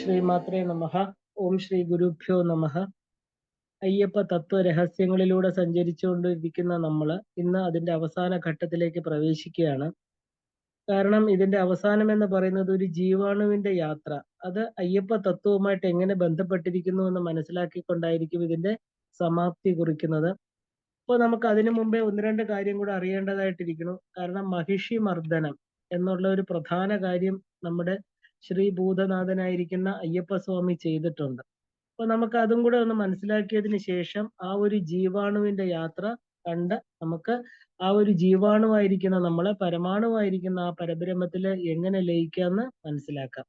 ശ്രീമാത്രേ നമഃ. ഓം ശ്രീ ഗുരുഭ്യോ നമഃ. അയ്യപ്പ തത്വ രഹസ്യങ്ങളിലൂടെ സഞ്ചരിച്ചുകൊണ്ടിരിക്കുന്ന നമ്മൾ ഇന്ന് അതിന്റെ അവസാന ഘട്ടത്തിലേക്ക് പ്രവേശിക്കുകയാണ്. കാരണം ഇതിന്റെ അവസാനം എന്ന് പറയുന്നത് ഒരു ജീവാണുവിന്റെ യാത്ര. അത് അയ്യപ്പ തത്വവുമായിട്ട് എങ്ങനെ ബന്ധപ്പെട്ടിരിക്കുന്നു എന്ന് മനസ്സിലാക്കിക്കൊണ്ടായിരിക്കും ഇതിന്റെ സമാപ്തി കുറിക്കുന്നത്. അപ്പോൾ നമുക്ക് അതിനു മുമ്പേ ഒന്ന് രണ്ട് കാര്യം കൂടെ അറിയേണ്ടതായിട്ടിരിക്കുന്നു. കാരണം മഹിഷി മർദ്ദനം എന്നുള്ള ഒരു പ്രധാന കാര്യം നമ്മുടെ ശ്രീ ഭൂതനാഥനായിരിക്കുന്ന അയ്യപ്പ സ്വാമി ചെയ്തിട്ടുണ്ട്. അപ്പൊ നമുക്ക് അതും കൂടെ ഒന്ന് മനസ്സിലാക്കിയതിന് ശേഷം ആ ഒരു ജീവാണുവിന്റെ യാത്ര കണ്ട് നമുക്ക് ആ ഒരു ജീവാണുവായിരിക്കുന്ന നമ്മളെ പരമാണുവായിരിക്കുന്ന ആ പരബ്രഹ്മത്തില് എങ്ങനെ ലയിക്കാന്ന് മനസ്സിലാക്കാം.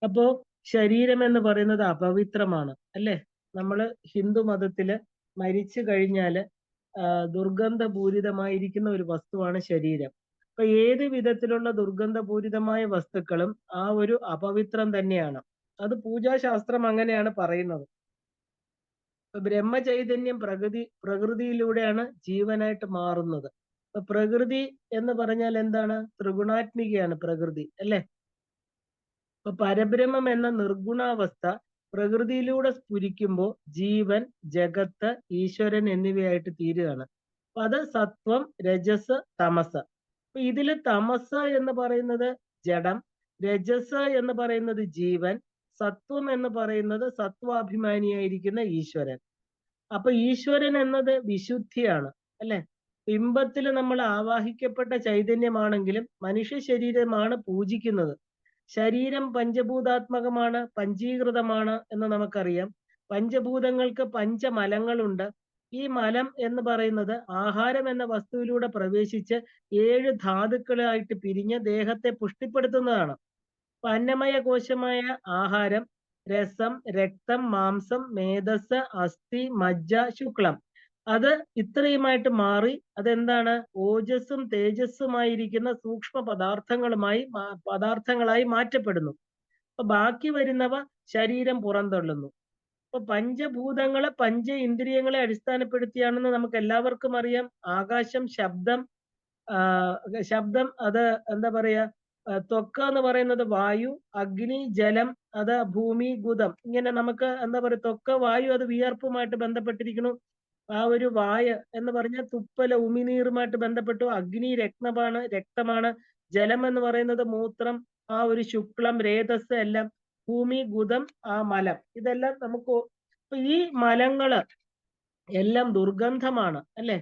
അപ്പോ ശരീരം എന്ന് പറയുന്നത് അപവിത്രമാണ്, അല്ലെ? നമ്മള് ഹിന്ദു മതത്തില് മരിച്ചു കഴിഞ്ഞാല് ദുർഗന്ധപൂരിതമായിരിക്കുന്ന ഒരു വസ്തുവാണ് ശരീരം. അപ്പൊ ഏത് വിധത്തിലുള്ള ദുർഗന്ധപൂരിതമായ വസ്തുക്കളും ആ ഒരു അപവിത്രം തന്നെയാണ്. അത് പൂജാശാസ്ത്രം അങ്ങനെയാണ് പറയുന്നത്. ബ്രഹ്മചൈതന്യം പ്രകൃതിയിലൂടെയാണ് ജീവനായിട്ട് മാറുന്നത്. അപ്പൊ പ്രകൃതി എന്ന് പറഞ്ഞാൽ എന്താണ്? ത്രിഗുണാത്മികയാണ് പ്രകൃതി, അല്ലെ? അപ്പൊ പരബ്രഹ്മം എന്ന നിർഗുണാവസ്ഥ പ്രകൃതിയിലൂടെ സ്ഫുരിക്കുമ്പോൾ ജീവൻ, ജഗത്ത്, ഈശ്വരൻ എന്നിവയായിട്ട് തീരുകയാണ്. അപ്പൊ അത് സത്വം, രജസ്, തമസ്. അപ്പൊ ഇതില് തമസ് എന്ന് പറയുന്നത് ജഡം, രജസ് എന്ന് പറയുന്നത് ജീവൻ, സത്വം എന്ന് പറയുന്നത് സത്വാഭിമാനിയായിരിക്കുന്ന ഈശ്വരൻ. അപ്പൊ ഈശ്വരൻ എന്നത് വിശുദ്ധിയാണ്, അല്ലെ? ബിംബത്തിൽ നമ്മൾ ആവാഹിക്കപ്പെട്ട ചൈതന്യമാണെങ്കിലും മനുഷ്യ ശരീരമാണ് പൂജിക്കുന്നത്. ശരീരം പഞ്ചഭൂതാത്മകമാണ്, പഞ്ചീകൃതമാണ് എന്ന് നമുക്കറിയാം. പഞ്ചഭൂതങ്ങൾക്ക് പഞ്ചമലങ്ങളുണ്ട്. ഈ മലം എന്ന് പറയുന്നത് ആഹാരം എന്ന വസ്തുവിലൂടെ പ്രവേശിച്ച് 7 ധാതുക്കളായിട്ട് പിരിഞ്ഞ് ദേഹത്തെ പുഷ്ടിപ്പെടുത്തുന്നതാണ്. അന്നമയ കോശമായ ആഹാരം, രസം, രക്തം, മാംസം, മേധസ്, അസ്ഥി, മജ്ജ, ശുക്ലം, അത് ഇത്രയുമായിട്ട് മാറി അതെന്താണ്? ഓജസ്സും തേജസ്സുമായിരിക്കുന്ന സൂക്ഷ്മ പദാർത്ഥങ്ങളായി മാറ്റപ്പെടുന്നു. അപ്പൊ ബാക്കി വരുന്നവ ശരീരം പുറന്തള്ളുന്നു. അപ്പൊ പഞ്ചഭൂതങ്ങളെ പഞ്ച ഇന്ദ്രിയങ്ങളെ അടിസ്ഥാനപ്പെടുത്തിയാണെന്ന് നമുക്ക് എല്ലാവർക്കും അറിയാം. ആകാശം, ശബ്ദം, അത് എന്താ പറയാ, ത്വക്ക് എന്ന് പറയുന്നത് വായു, അഗ്നി, ജലം, അത് ഭൂമി, ഗുദം. ഇങ്ങനെ നമുക്ക് എന്താ പറയാ, ത്വക്ക്, വായു അത് വിയർപ്പുമായിട്ട് ബന്ധപ്പെട്ടിരിക്കുന്നു. ആ ഒരു വായ എന്ന് പറഞ്ഞാൽ തുപ്പല, ഉമിനീറുമായിട്ട് ബന്ധപ്പെട്ടു. അഗ്നി രക്തമാണ്. ജലം എന്ന് പറയുന്നത് മൂത്രം, ആ ഒരു ശുക്ലം, രേതസ് എല്ലാം. ഭൂമി, ഗുദം, ആ മലം, ഇതെല്ലാം നമുക്ക് ഈ മലങ്ങള് എല്ലാം ദുർഗന്ധമാണ്, അല്ലെ?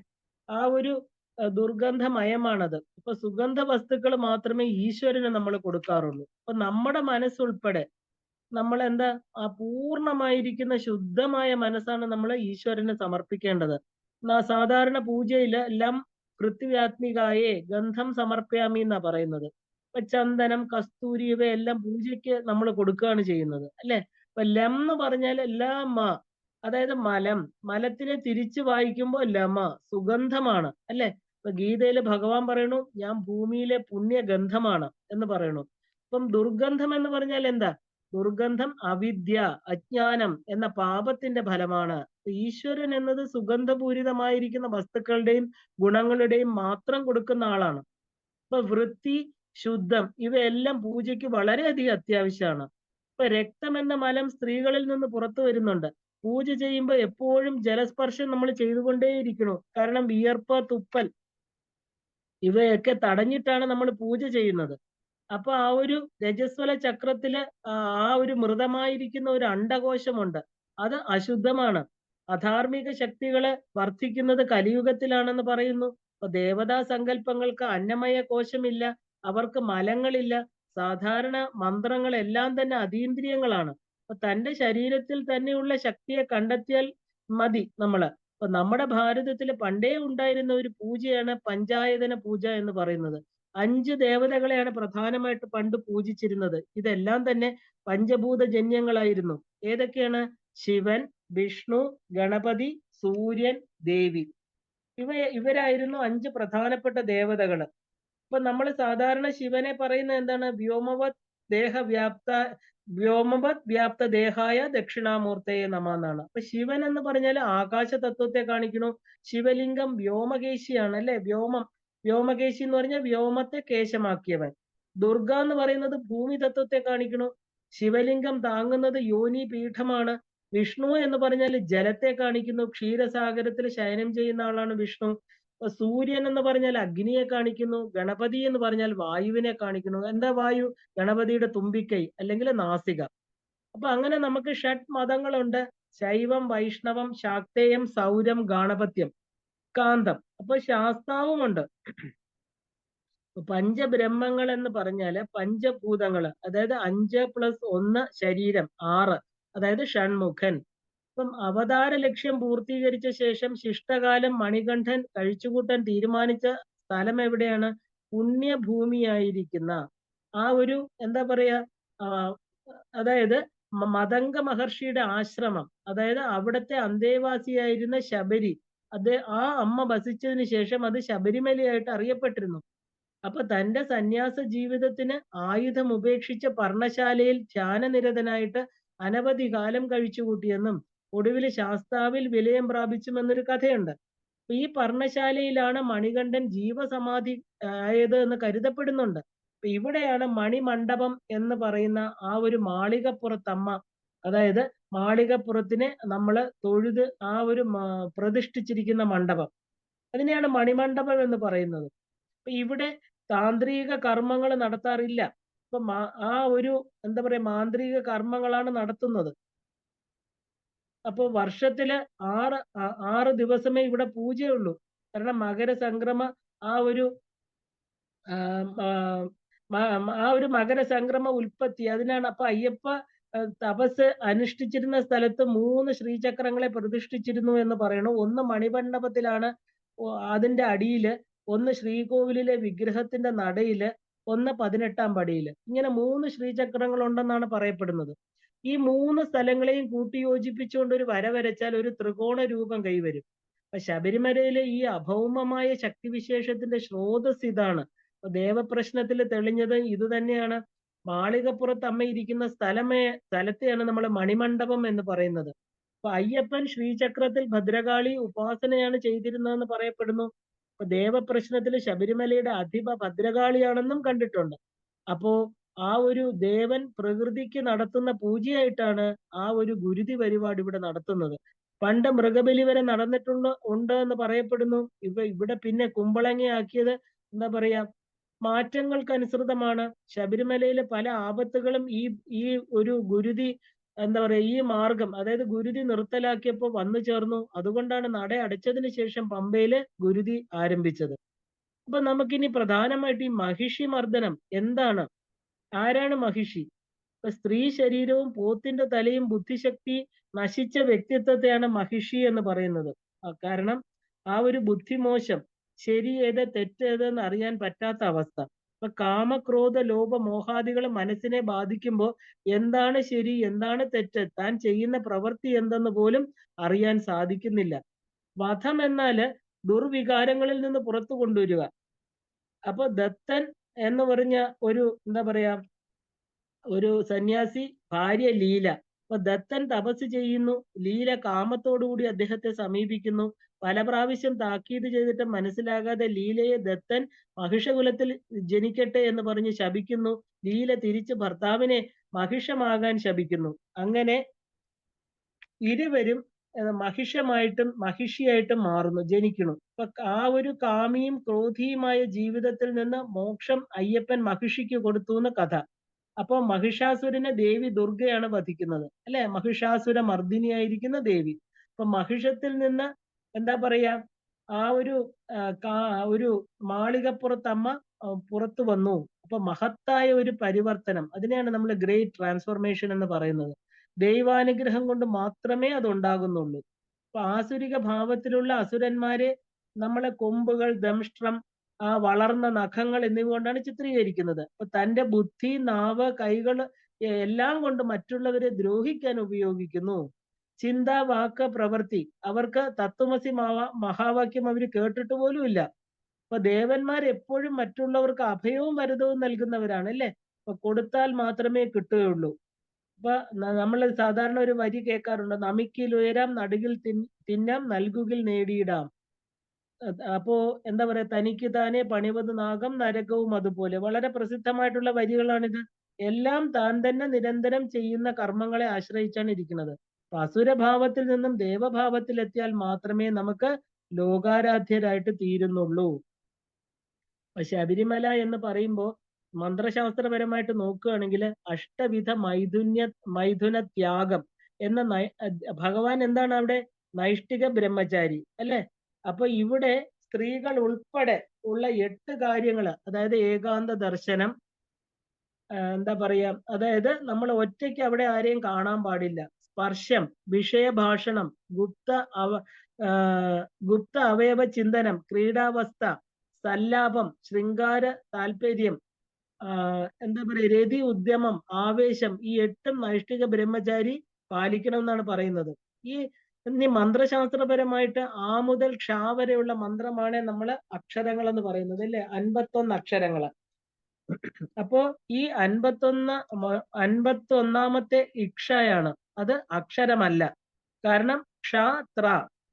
ആ ഒരു ദുർഗന്ധമയമാണത്. ഇപ്പൊ സുഗന്ധ വസ്തുക്കൾ മാത്രമേ ഈശ്വരന് നമ്മൾ കൊടുക്കാറുള്ളൂ. അപ്പൊ നമ്മുടെ മനസ്സുൾപ്പെടെ നമ്മൾ എന്താ, ആ പൂർണ്ണമായിരിക്കുന്ന ശുദ്ധമായ മനസ്സാണ് നമ്മൾ ഈശ്വരന് സമർപ്പിക്കേണ്ടത്. സാധാരണ പൂജയില് എല്ലാം പൃഥ്വിയാത്മികായേ ഗന്ധം സമർപ്പയാമി എന്നാ പറയുന്നത്. ഇപ്പൊ ചന്ദനം, കസ്തൂരി ഇവയെല്ലാം പൂജയ്ക്ക് നമ്മൾ കൊടുക്കുകയാണ് ചെയ്യുന്നത്, അല്ലെ? ഇപ്പൊ ലം എന്ന് പറഞ്ഞാൽ ലമ, അതായത് മലം. മലത്തിനെ തിരിച്ചു വായിക്കുമ്പോൾ ലമ, സുഗന്ധമാണ്, അല്ലെ? ഇപ്പൊ ഗീതയില് ഭഗവാൻ പറയണു, ഞാൻ ഭൂമിയിലെ പുണ്യഗന്ധമാണ് എന്ന് പറയണു. അപ്പം ദുർഗന്ധം എന്ന് പറഞ്ഞാൽ എന്താ? ദുർഗന്ധം അവിദ്യ, അജ്ഞാനം എന്ന പാപത്തിന്റെ ഫലമാണ്. ഈശ്വരൻ എന്നത് സുഗന്ധപൂരിതമായിരിക്കുന്ന വസ്തുക്കളുടെയും ഗുണങ്ങളുടെയും മാത്രം കൊടുക്കുന്ന ആളാണ്. ഇപ്പൊ വൃത്തി, ശുദ്ധം ഇവയെല്ലാം പൂജയ്ക്ക് വളരെയധികം അത്യാവശ്യമാണ്. ഇപ്പൊ രക്തം എന്ന മലം സ്ത്രീകളിൽ നിന്ന് പുറത്തു വരുന്നുണ്ട്. പൂജ ചെയ്യുമ്പോൾ എപ്പോഴും ജലസ്പർശം നമ്മൾ ചെയ്തുകൊണ്ടേയിരിക്കണം. കാരണം വിയർപ്പ്, തുപ്പൽ ഇവയൊക്കെ തടഞ്ഞിട്ടാണ് നമ്മൾ പൂജ ചെയ്യുന്നത്. അപ്പൊ ആ ഒരു രജസ്വല ചക്രത്തില് ആ ഒരു മൃതമായിരിക്കുന്ന ഒരു അണ്ഡകോശമുണ്ട്. അത് അശുദ്ധമാണ്. അധാർമിക ശക്തികള് വർദ്ധിക്കുന്നത് കലിയുഗത്തിലാണെന്ന് പറയുന്നു. അപ്പൊ ദേവതാ സങ്കല്പങ്ങൾക്ക് അന്നമയ കോശമില്ല, അവർക്ക് മലങ്ങളില്ല. സാധാരണ മന്ത്രങ്ങളെല്ലാം തന്നെ അതീന്ദ്രിയങ്ങളാണ്. അപ്പൊ തന്റെ ശരീരത്തിൽ തന്നെയുള്ള ശക്തിയെ കണ്ടെത്തിയാൽ മതി നമ്മള്. അപ്പൊ നമ്മുടെ ഭാരതത്തിൽ പണ്ടേ ഉണ്ടായിരുന്ന ഒരു പൂജയാണ് പഞ്ചായതന പൂജ എന്ന് പറയുന്നത്. 5 ദേവതകളെയാണ് പ്രധാനമായിട്ട് പണ്ട് പൂജിച്ചിരുന്നത്. ഇതെല്ലാം തന്നെ പഞ്ചഭൂതജന്യങ്ങളായിരുന്നു. ഏതൊക്കെയാണ്? ശിവൻ, വിഷ്ണു, ഗണപതി, സൂര്യൻ, ദേവി. ഇവരായിരുന്നു 5 പ്രധാനപ്പെട്ട ദേവതകള്. ഇപ്പൊ നമ്മൾ സാധാരണ ശിവനെ പറയുന്നത് എന്താണ്? വ്യോമവത് വ്യാപ്ത ദേഹായ ദക്ഷിണാമൂർത്തയെ നമ എന്നാണ്. അപ്പൊ ശിവൻ എന്ന് പറഞ്ഞാൽ ആകാശ തത്വത്തെ കാണിക്കണു. ശിവലിംഗം വ്യോമകേശിയാണ്, അല്ലെ? വ്യോമകേശി എന്ന് പറഞ്ഞാൽ വ്യോമത്തെ കേശമാക്കിയവൻ. ദുർഗ എന്ന് പറയുന്നത് ഭൂമി തത്വത്തെ കാണിക്കണു. ശിവലിംഗം താങ്ങുന്നത് യോനി പീഠമാണ്. വിഷ്ണു എന്ന് പറഞ്ഞാൽ ജലത്തെ കാണിക്കുന്നു. ക്ഷീരസാഗരത്തിൽ ശയനം ചെയ്യുന്ന ആളാണ് വിഷ്ണു. സൂര്യൻ എന്ന് പറഞ്ഞാൽ അഗ്നിയെ കാണിക്കുന്നു. ഗണപതി എന്ന് പറഞ്ഞാൽ വായുവിനെ കാണിക്കുന്നു. എന്താ വായു? ഗണപതിയുടെ തുമ്പിക്കൈ അല്ലെങ്കിൽ നാസിക. അപ്പൊ അങ്ങനെ നമുക്ക് ഷഡ് മതങ്ങളുണ്ട്. ശൈവം, വൈഷ്ണവം, ശാക്തേയം, സൗരം, ഗാണപത്യം, കാന്തം. അപ്പൊ ശാസ്താവുമുണ്ട്. പഞ്ചബ്രഹ്മങ്ങൾ എന്ന് പറഞ്ഞാല് പഞ്ചഭൂതങ്ങള്, അതായത് 5+1 ശരീരം 6, അതായത് ഷൺമുഖൻ. ഇപ്പം അവതാര ലക്ഷ്യം പൂർത്തീകരിച്ച ശേഷം ശിഷ്ടകാലം മണികണ്ഠൻ കഴിച്ചുകൂട്ടാൻ തീരുമാനിച്ച സ്ഥലം എവിടെയാണ്? പുണ്യഭൂമിയായിരിക്കുന്ന ആ ഒരു എന്താ പറയാ, ആ, അതായത് മതംഗ മഹർഷിയുടെ ആശ്രമം, അതായത് അവിടുത്തെ അന്തേവാസിയായിരുന്ന ശബരി, ആ അമ്മ വസിച്ചതിന് ശേഷം അത് ശബരിമലയായിട്ട് അറിയപ്പെട്ടിരുന്നു. അപ്പൊ തന്റെ സന്യാസ ജീവിതത്തിന് ആയുധം ഉപേക്ഷിച്ച പർണശാലയിൽ ധ്യാനനിരതനായിട്ട് അനവധി കാലം കഴിച്ചുകൂട്ടിയെന്നും ഒടുവിൽ ശാസ്താവിൽ വിലയം പ്രാപിച്ചുമെന്നൊരു കഥയുണ്ട്. അപ്പൊ ഈ പർണശാലയിലാണ് മണികണ്ഠൻ ജീവസമാധി ആയത് എന്ന് കരുതപ്പെടുന്നുണ്ട്. അപ്പൊ ഇവിടെയാണ് മണിമണ്ഡപം എന്ന് പറയുന്ന ആ ഒരു മാളികപ്പുറത്തമ്മ, അതായത് മാളികപ്പുറത്തിനെ നമ്മൾ തൊഴുത് ആ ഒരു പ്രതിഷ്ഠിച്ചിരിക്കുന്ന മണ്ഡപം, അതിനെയാണ് മണിമണ്ഡപം എന്ന് പറയുന്നത്. അപ്പൊ ഇവിടെ താന്ത്രിക കർമ്മങ്ങൾ നടത്താറില്ല. അപ്പൊ ആ ഒരു എന്താ പറയാ, മാന്ത്രിക കർമ്മങ്ങളാണ് നടത്തുന്നത്. അപ്പൊ വർഷത്തില് 6 ദിവസമേ ഇവിടെ പൂജയുള്ളൂ. കാരണം മകരസംക്രമ ആ ഒരു ആ ഒരു മകരസംക്രമ ഉൽപ്പത്തി അതിനാണ്. അപ്പൊ അയ്യപ്പ തപസ് അനുഷ്ഠിച്ചിരുന്ന സ്ഥലത്ത് 3 ശ്രീചക്രങ്ങളെ പ്രതിഷ്ഠിച്ചിരുന്നു എന്ന് പറയണു. ഒന്ന് മണിമണ്ഡപത്തിലാണ്, അതിന്റെ അടിയില്, ഒന്ന് ശ്രീകോവിലിലെ വിഗ്രഹത്തിന്റെ നടയില്, ഒന്ന് 18ാം പടിയില്. ഇങ്ങനെ 3 ശ്രീചക്രങ്ങൾ ഉണ്ടെന്നാണ് പറയപ്പെടുന്നത്. ഈ 3 സ്ഥലങ്ങളെയും കൂട്ടിയോജിപ്പിച്ചുകൊണ്ട് ഒരു വര വരച്ചാൽ ഒരു ത്രികോണ രൂപം കൈവരും. അപ്പൊ ശബരിമലയിലെ ഈ അഭൗമമായ ശക്തിവിശേഷത്തിന്റെ സ്രോതസ് ഇതാണ്. ദേവപ്രശ്നത്തിൽ തെളിഞ്ഞത് ഇത് തന്നെയാണ്. മാളികപ്പുറത്ത് അമ്മ ഇരിക്കുന്ന സ്ഥലത്തെയാണ് നമ്മൾ മണിമണ്ഡപം എന്ന് പറയുന്നത്. അപ്പൊ അയ്യപ്പൻ ശ്രീചക്രത്തിൽ ഭദ്രകാളി ഉപാസനയാണ് ചെയ്തിരുന്നതെന്ന് പറയപ്പെടുന്നു. അപ്പൊ ദേവപ്രശ്നത്തിൽ ശബരിമലയുടെ അധിപ ഭദ്രകാളിയാണെന്നും കണ്ടിട്ടുണ്ട്. അപ്പോ ആ ഒരു ദേവൻ പ്രകൃതിക്ക് നടത്തുന്ന പൂജയായിട്ടാണ് ആ ഒരു ഗുരുതി പരിപാടി ഇവിടെ നടത്തുന്നത്. പണ്ട് മൃഗബലി വരെ ഉണ്ട് എന്ന് പറയപ്പെടുന്നു. ഇവിടെ പിന്നെ കുമ്പളങ്ങയാക്കിയത് എന്താ പറയാ, മാറ്റങ്ങൾക്കനുസൃതമാണ്. ശബരിമലയിലെ പല ആപത്തുകളും ഈ ഒരു ഗുരുതി എന്താ പറയാ, ഈ മാർഗം, അതായത് ഗുരുതി നിർത്തലാക്കിയപ്പോൾ വന്നു ചേർന്നു. അതുകൊണ്ടാണ് നട അടച്ചതിന് ശേഷം പമ്പയില് ഗുരുതി ആരംഭിച്ചത്. അപ്പൊ നമുക്കിനി പ്രധാനമായിട്ട് ഈ മഹിഷി മർദ്ദനം എന്താണ്, ആരാണ് മഹിഷി? ഇപ്പൊ സ്ത്രീ ശരീരവും പോത്തിന്റെ തലയും ബുദ്ധിശക്തി നശിച്ച വ്യക്തിത്വത്തെയാണ് മഹിഷി എന്ന് പറയുന്നത്. കാരണം ആ ഒരു ബുദ്ധിമോശം, ശരി ഏത് തെറ്റേതെന്ന് അറിയാൻ പറ്റാത്ത അവസ്ഥ. ഇപ്പൊ കാമക്രോധ ലോഭ മോഹാദികൾ മനസ്സിനെ ബാധിക്കുമ്പോൾ എന്താണ് ശരി എന്താണ് തെറ്റ്, താൻ ചെയ്യുന്ന പ്രവൃത്തി എന്തെന്ന് പോലും അറിയാൻ സാധിക്കുന്നില്ല. വധം എന്നാല് ദുർവികാരങ്ങളിൽ നിന്ന് പുറത്തു കൊണ്ടുവരിക. അപ്പൊ ദത്തൻ എന്ന് പറഞ്ഞ ഒരു എന്താ പറയാ, ഒരു സന്യാസി, ഭാര്യ ലീല. അപ്പൊ ദത്തൻ തപസ് ചെയ്യുന്നു, ലീല കാമത്തോടുകൂടി അദ്ദേഹത്തെ സമീപിക്കുന്നു. പല പ്രാവശ്യം താക്കീത് ചെയ്തിട്ട് മനസ്സിലാകാതെ ലീലയെ ദത്തൻ മഹിഷകുലത്തിൽ ജനിക്കട്ടെ എന്ന് പറഞ്ഞ് ശപിക്കുന്നു. ലീല തിരിച്ച് ഭർത്താവിനെ മഹിഷമാകാൻ ശപിക്കുന്നു. അങ്ങനെ ഇരുവരും മഹിഷമായിട്ടും മഹിഷിയായിട്ടും മാറുന്നു, ജനിക്കുന്നു. അപ്പൊ ആ ഒരു കാമിയും ക്രോധിയുമായ ജീവിതത്തിൽ നിന്ന് മോക്ഷം അയ്യപ്പൻ മഹിഷിക്ക് കൊടുത്തു എന്ന് കഥ. അപ്പൊ മഹിഷാസുരനെ ദേവി ദുർഗയാണ് വധിക്കുന്നത്, അല്ലെ? മഹിഷാസുര മർദ്ദിനിയായിരിക്കുന്ന ദേവി. അപ്പൊ മഹിഷത്തിൽ നിന്ന് എന്താ പറയാ, ആ ഒരു മാളികപ്പുറത്തമ്മ പുറത്തു വന്നു. അപ്പൊ മഹത്തായ ഒരു പരിവർത്തനം, അതിനെയാണ് നമ്മൾ ഗ്രേറ്റ് ട്രാൻസ്ഫോർമേഷൻ എന്ന് പറയുന്നത്. ദൈവാനുഗ്രഹം കൊണ്ട് മാത്രമേ അത് ഉണ്ടാകുന്നുള്ളൂ. അപ്പൊ ആസുരിക ഭാവത്തിലുള്ള അസുരന്മാരെ നമ്മളെ കൊമ്പുകൾ, ദംഷ്ട്രം, ആ വളർന്ന നഖങ്ങൾ എന്നിവ കൊണ്ടാണ് ചിത്രീകരിക്കുന്നത്. അപ്പൊ തന്റെ ബുദ്ധി, നാവ്, കൈകൾ എല്ലാം കൊണ്ട് മറ്റുള്ളവരെ ദ്രോഹിക്കാൻ ഉപയോഗിക്കുന്നു. ചിന്ത, വാക്ക്, പ്രവൃത്തി, അവർക്ക് തത്വമസി മഹാവാക്യം അവർ കേട്ടിട്ട് പോലുമില്ല. അപ്പൊ ദേവന്മാർ എപ്പോഴും മറ്റുള്ളവർക്ക് അഭയവും വരദവും നൽകുന്നവരാണ്, അല്ലെ? അപ്പൊ കൊടുത്താൽ മാത്രമേ കിട്ടുകയുള്ളൂ. അപ്പൊ നമ്മൾ സാധാരണ ഒരു വരി കേൾക്കാറുണ്ട്, നമിക്കിൽ ഉയരാം, നടുകിൽ തിന്നാം, നൽകുകിൽ നേടിയിടാം. അപ്പോ എന്താ പറയാ, തനിക്ക് താനെ പണിവത് നാഗം നരകവും അതുപോലെ. വളരെ പ്രസിദ്ധമായിട്ടുള്ള വരികളാണിത്. എല്ലാം താൻ തന്നെ നിരന്തരം ചെയ്യുന്ന കർമ്മങ്ങളെ ആശ്രയിച്ചാണ് ഇരിക്കുന്നത്. അപ്പൊ അസുരഭാവത്തിൽ നിന്നും ദേവഭാവത്തിൽ എത്തിയാൽ മാത്രമേ നമുക്ക് ലോകാരാധ്യരായിട്ട് തീരുന്നുള്ളൂ. അപ്പൊ ശബരിമല എന്ന് പറയുമ്പോൾ മന്ത്രശാസ്ത്രപരമായിട്ട് നോക്കുകയാണെങ്കിൽ അഷ്ടവിധ മൈഥുന ത്യാഗം എന്ന ഭഗവാൻ എന്താണ് അവിടെ? നൈഷ്ഠിക ബ്രഹ്മചാരി അല്ലെ? അപ്പൊ ഇവിടെ സ്ത്രീകൾ ഉൾപ്പെടെ ഉള്ള 8 കാര്യങ്ങൾ, അതായത് ഏകാന്ത ദർശനം, എന്താ പറയാ, അതായത് നമ്മൾ ഒറ്റയ്ക്ക് അവിടെ ആരെയും കാണാൻ പാടില്ല, സ്പർശം, വിഷയഭാഷണം, അവ ആ, ഗുപ്ത അവയവ ചിന്തനം, ക്രീഡാവസ്ഥ, സല്ലാപം, ശൃംഗാര താല്പര്യം, എന്താ പറയുക, രതി, ഉദ്യമം, ആവേശം, ഈ 8 നൈഷ്ഠിക ബ്രഹ്മചാരി പാലിക്കണം എന്നാണ് പറയുന്നത്. ഈ ഇനി മന്ത്രശാസ്ത്രപരമായിട്ട് ആ മുതൽ ക്ഷ വരെയുള്ള മന്ത്രമാണ് നമ്മൾ അക്ഷരങ്ങൾ എന്ന് പറയുന്നത് അല്ലെ, 51 അക്ഷരങ്ങള്. അപ്പോ ഈ 51ാമത്തെ ഇക്ഷയാണ്, അത് അക്ഷരമല്ല. കാരണം ക്ഷത്ര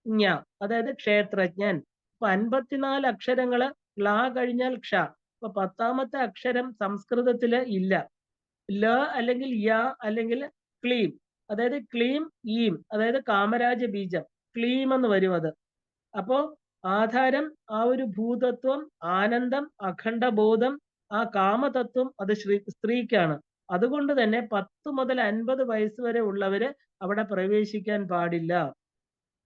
ജ്ഞ, അതായത് ക്ഷേത്രജ്ഞൻ. അപ്പൊ 54 അക്ഷരങ്ങള്, ല കഴിഞ്ഞാൽ ക്ഷ. അപ്പൊ 10ാമത്തെ അക്ഷരം സംസ്കൃതത്തില് ഇല്ല. ല അല്ലെങ്കിൽ യ അല്ലെങ്കിൽ ക്ലീം, അതായത് ക്ലീം ഈം, അതായത് കാമരാജ ബീജം, ക്ലീം എന്ന് വരും അത്. അപ്പോ ആധാരം ആ ഒരു ഭൂതത്വം, ആനന്ദം, അഖണ്ഡബോധം, ആ കാമതത്വം അത് സ്ത്രീക്കാണ്. അതുകൊണ്ട് തന്നെ 10 മുതൽ 50 വയസ്സ് വരെ ഉള്ളവര് അവിടെ പ്രവേശിക്കാൻ പാടില്ല.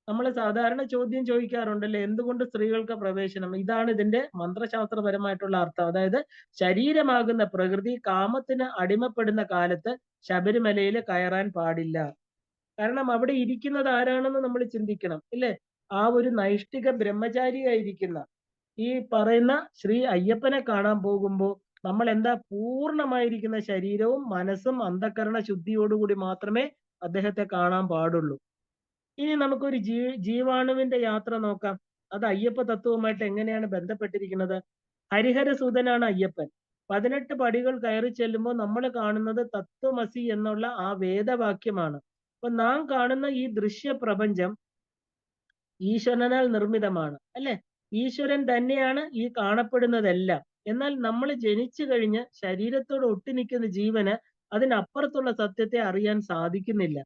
നമ്മൾ സാധാരണ ചോദ്യം ചോദിക്കാറുണ്ടല്ലേ, എന്തുകൊണ്ട് സ്ത്രീകൾക്ക് പ്രവേശനം? ഇതാണ് ഇതിന്റെ മന്ത്രശാസ്ത്രപരമായിട്ടുള്ള അർത്ഥം. അതായത് ശരീരമാകുന്ന പ്രകൃതി കാമത്തിന് അടിമപ്പെടുന്ന കാലത്ത് ശബരിമലയിൽ കയറാൻ പാടില്ല. കാരണം അവിടെ ഇരിക്കുന്നത് ആരാണെന്ന് നമ്മൾ ചിന്തിക്കണം ഇല്ലേ? ആ ഒരു നൈഷ്ഠിക ബ്രഹ്മചാരിയായിരിക്കുന്ന ഈ പറയുന്ന ശ്രീ അയ്യപ്പനെ കാണാൻ പോകുമ്പോൾ നമ്മൾ എന്താ, പൂർണ്ണമായിരിക്കുന്ന ശരീരവും മനസ്സും അന്ധകരണ ശുദ്ധിയോടുകൂടി മാത്രമേ അദ്ദേഹത്തെ കാണാൻ പാടുള്ളൂ. ഇനി നമുക്കൊരു ജീവാണുവിന്റെ യാത്ര നോക്കാം. അത് അയ്യപ്പ തത്വവുമായിട്ട് എങ്ങനെയാണ് ബന്ധപ്പെട്ടിരിക്കുന്നത്? ഹരിഹരസൂതനാണ് അയ്യപ്പൻ. 18 പടികൾ കയറി ചെല്ലുമ്പോൾ നമ്മൾ കാണുന്നത് തത്വമസി എന്നുള്ള ആ വേദവാക്യമാണ്. അപ്പൊ നാം കാണുന്ന ഈ ദൃശ്യ പ്രപഞ്ചം ഈശ്വരനാൽ നിർമ്മിതമാണ് അല്ലെ? ഈശ്വരൻ തന്നെയാണ് ഈ കാണപ്പെടുന്നതെല്ലാം. എന്നാൽ നമ്മൾ ജനിച്ചു കഴിഞ്ഞ് ശരീരത്തോട് ഒട്ടി നിൽക്കുന്ന ജീവന് അതിനപ്പുറത്തുള്ള സത്യത്തെ അറിയാൻ സാധിക്കുന്നില്ല.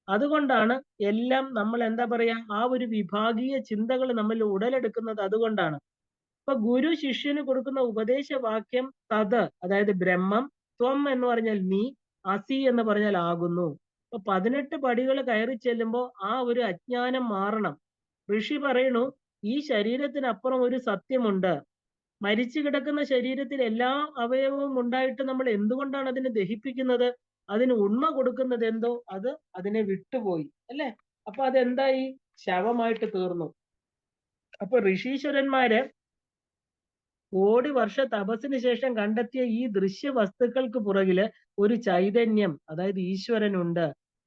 അതുകൊണ്ടാണ് എല്ലാം നമ്മൾ എന്താ പറയാ, ആ ഒരു വിഭാഗീയ ചിന്തകൾ നമ്മൾ ഉടലെടുക്കുന്നത് അതുകൊണ്ടാണ്. ഇപ്പൊ ഗുരു ശിഷ്യന് കൊടുക്കുന്ന ഉപദേശവാക്യം തത്, അതായത് ബ്രഹ്മം, ത്വം എന്ന് പറഞ്ഞാൽ നീ, അസി എന്ന് പറഞ്ഞാൽ ആകുന്നു. അപ്പൊ 18 പടികൾ കയറി ചെല്ലുമ്പോൾ ആ ഒരു അജ്ഞാനം മാറണം. ഋഷി പറയണു, ഈ ശരീരത്തിനപ്പുറം ഒരു സത്യമുണ്ട്. മരിച്ചു കിടക്കുന്ന ശരീരത്തിൽ എല്ലാ അവയവവും ഉണ്ടായിട്ട് നമ്മൾ എന്തുകൊണ്ടാണ് അതിനെ ദഹിപ്പിക്കുന്നത്? അതിന് ഉണ്മ കൊടുക്കുന്നത് എന്തോ അത് അതിനെ വിട്ടുപോയി അല്ലെ? അപ്പൊ അതെന്തായി? ശവമായിട്ട് തീർന്നു. അപ്പൊ ഋഷീശ്വരന്മാര് കോടി വർഷ തപസ്സിന് ശേഷം കണ്ടെത്തിയ ഈ ദൃശ്യ വസ്തുക്കൾക്ക് പുറകില് ഒരു ചൈതന്യം, അതായത് ഈശ്വരനുണ്ട്.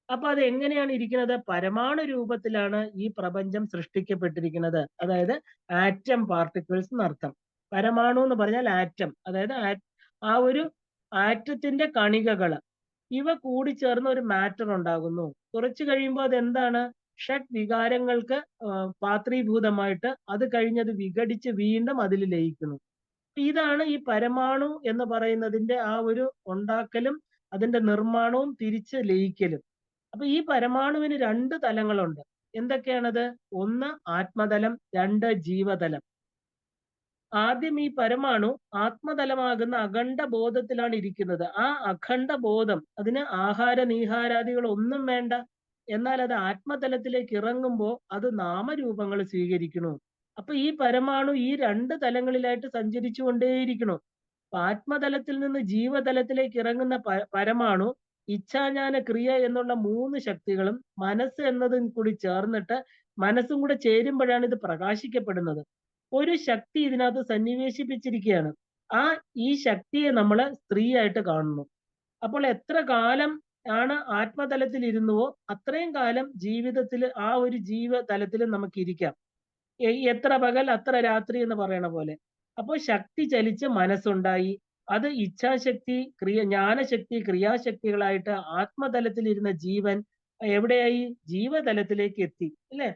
അപ്പൊ അത് എങ്ങനെയാണ് ഇരിക്കുന്നത്? പരമാണു രൂപത്തിലാണ് ഈ പ്രപഞ്ചം സൃഷ്ടിക്കപ്പെട്ടിരിക്കുന്നത്. അതായത് ആറ്റം പാർട്ടിക്കിൾസ് എന്നർത്ഥം. പരമാണു എന്ന് പറഞ്ഞാൽ ആറ്റം, അതായത് ആ ഒരു ആറ്റത്തിന്റെ കണികകള്, ഇവ കൂടിച്ചേർന്ന് ഒരു മാറ്റർ ഉണ്ടാകുന്നു. കുറച്ചു കഴിയുമ്പോൾ അതെന്താണ്? ഷഡ് വികാരങ്ങൾക്ക് പാത്രീഭൂതമായിട്ട് അത് കഴിഞ്ഞത് വിഘടിച്ച് വീണ്ടും അതിൽ ലയിക്കുന്നു. ഇതാണ് ഈ പരമാണു എന്ന് പറയുന്നതിന്റെ ആ ഒരു ഉണ്ടാക്കലും അതിന്റെ നിർമ്മാണവും തിരിച്ച് ലയിക്കലും. അപ്പൊ ഈ പരമാണുവിന് 2 തലങ്ങളുണ്ട്. എന്തൊക്കെയാണത്? 1 ആത്മതലം, 2 ജീവതലം. ആദ്യം ഈ പരമാണു ആത്മതലമാകുന്ന അഖണ്ഡ ബോധത്തിലാണ് ഇരിക്കുന്നത്. ആ അഖണ്ഡ ബോധം, അതിന് ആഹാര നീഹാരാദികൾ ഒന്നും വേണ്ട. എന്നാൽ അത് ആത്മതലത്തിലേക്ക് ഇറങ്ങുമ്പോൾ അത് നാമരൂപങ്ങൾ സ്വീകരിക്കുന്നു. അപ്പൊ ഈ പരമാണു ഈ 2 തലങ്ങളിലായിട്ട് സഞ്ചരിച്ചു കൊണ്ടേയിരിക്കണം. ആത്മതലത്തിൽ നിന്ന് ജീവതലത്തിലേക്ക് ഇറങ്ങുന്ന പരമാണു ഇച്ഛാജ്ഞാന ക്രിയ എന്നുള്ള 3 ശക്തികളും മനസ്സ് എന്നതും കൂടി ചേർന്നിട്ട്, മനസ്സും കൂടെ ചേരുമ്പോഴാണ് ഇത് പ്രകാശിക്കപ്പെടുന്നത്. ഒരു ശക്തി ഇതിനകത്ത് സന്നിവേശിപ്പിച്ചിരിക്കുകയാണ്. ഈ ശക്തിയെ നമ്മൾ സ്ത്രീയായിട്ട് കാണുന്നു. അപ്പോൾ എത്ര കാലം ആണ് ആത്മതലത്തിൽ ഇരുന്നുവോ അത്രയും കാലം ജീവിതത്തിൽ ആ ഒരു ജീവതലത്തിൽ നമുക്ക് ഇരിക്കാം. എത്ര പകൽ അത്ര രാത്രി എന്ന് പറയണ പോലെ. അപ്പോൾ ശക്തി ചലിച്ച് മനസ്സുണ്ടായി. അത് ഇച്ഛാശക്തി, ജ്ഞാനശക്തി, ക്രിയാശക്തികളായിട്ട് ആത്മതലത്തിൽ ഇരുന്ന ജീവൻ എവിടെയായി? ജീവതലത്തിലേക്ക് എത്തി അല്ലെ?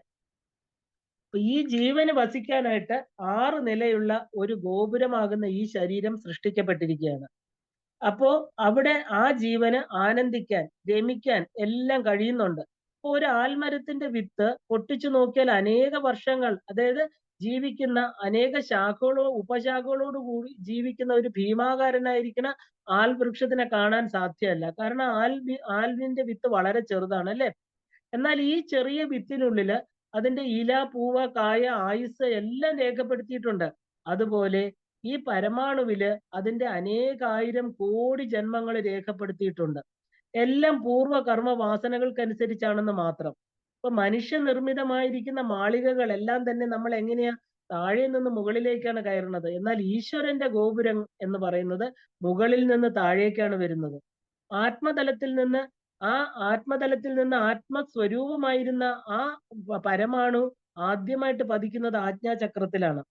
അപ്പൊ ഈ ജീവന് വസിക്കാനായിട്ട് 6 നിലയുള്ള ഒരു ഗോപുരമാകുന്ന ഈ ശരീരം സൃഷ്ടിക്കപ്പെട്ടിരിക്കുകയാണ്. അപ്പോ അവിടെ ആ ജീവന് ആനന്ദിക്കാൻ, രമിക്കാൻ എല്ലാം കഴിയുന്നുണ്ട്. അപ്പൊ ഒരു ആൽമരത്തിന്റെ വിത്ത് പൊട്ടിച്ചു നോക്കിയാൽ അനേക വർഷങ്ങൾ, അതായത് ജീവിക്കുന്ന അനേക ശാഖകളോ ഉപശാഖകളോട് കൂടി ജീവിക്കുന്ന ഒരു ഭീമാകാരനായിരിക്കുന്ന ആൽവൃക്ഷത്തിനെ കാണാൻ സാധ്യമല്ല. കാരണം ആൽവിന്റെ വിത്ത് വളരെ ചെറുതാണ് അല്ലേ? എന്നാൽ ഈ ചെറിയ വിത്തിനുള്ളില് അതിന്റെ ഇല, പൂവ്, കായ, ആയുസ്സ് എല്ലാം രേഖപ്പെടുത്തിയിട്ടുണ്ട്. അതുപോലെ ഈ പരമാണുവില് അതിന്റെ അനേകായിരം കോടി ജന്മങ്ങൾ രേഖപ്പെടുത്തിയിട്ടുണ്ട്. എല്ലാം പൂർവ്വ കർമ്മ വാസനകൾക്കനുസരിച്ചാണെന്ന് മാത്രം. ഇപ്പൊ മനുഷ്യനിർമ്മിതമായിരിക്കുന്ന മാളികകൾ എല്ലാം തന്നെ നമ്മൾ എങ്ങനെയാ താഴെ നിന്ന് മുകളിലേക്കാണ് കയറുന്നത്. എന്നാൽ ഈശ്വരന്റെ ഗോപുരം എന്ന് പറയുന്നത് മുകളിൽ നിന്ന് താഴേക്കാണ് വരുന്നത്. ആത്മതലത്തിൽ നിന്ന് ആ ആത്മതലത്തിൽ നിന്ന് ആത്മസ്വരൂപമായിരുന്ന ആ പരമാണു ആദ്യമായിട്ട് പതിക്കുന്നത് ആജ്ഞാചക്രത്തിലാണ്.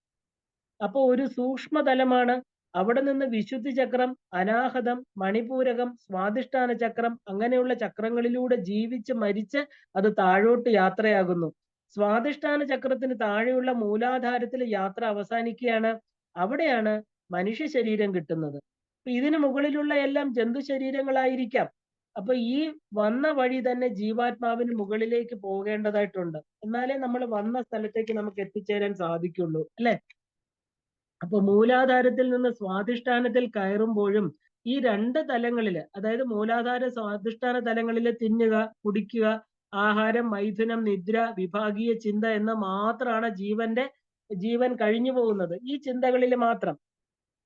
അപ്പൊ ഒരു സൂക്ഷ്മതലമാണ്. അവിടെ നിന്ന് വിശുദ്ധി ചക്രം, അനാഹതം, മണിപൂരകം, സ്വാധിഷ്ഠാന ചക്രം അങ്ങനെയുള്ള ചക്രങ്ങളിലൂടെ ജീവിച്ച് മരിച്ച് അത് താഴോട്ട് യാത്രയാകുന്നു. സ്വാധിഷ്ഠാന ചക്രത്തിന് താഴെയുള്ള മൂലാധാരത്തിൽ യാത്ര അവസാനിക്കുകയാണ്. അവിടെയാണ് മനുഷ്യ ശരീരം കിട്ടുന്നത്. അപ്പൊ ഇതിന് മുകളിലുള്ള എല്ലാം ജന്തു ശരീരങ്ങളായിരിക്കാം. അപ്പൊ ഈ വന്ന വഴി തന്നെ ജീവാത്മാവിന് മുകളിലേക്ക് പോകേണ്ടതായിട്ടുണ്ട്. എന്നാലേ നമ്മൾ വന്ന സ്ഥലത്തേക്ക് നമുക്ക് എത്തിച്ചേരാൻ സാധിക്കുള്ളൂ അല്ലെ? അപ്പൊ മൂലാധാരത്തിൽ നിന്ന് സ്വാധിഷ്ഠാനത്തിൽ കയറുമ്പോഴും ഈ രണ്ട് തലങ്ങളില്, അതായത് മൂലാധാര സ്വാധിഷ്ഠാന തലങ്ങളില് തിന്നുക, കുടിക്കുക, ആഹാരം, മൈഥുനം, നിദ്ര, വിഭാഗീയ ചിന്ത എന്ന് മാത്രമാണ് ജീവൻ കഴിഞ്ഞു പോകുന്നത്. ഈ ചിന്തകളിൽ മാത്രം.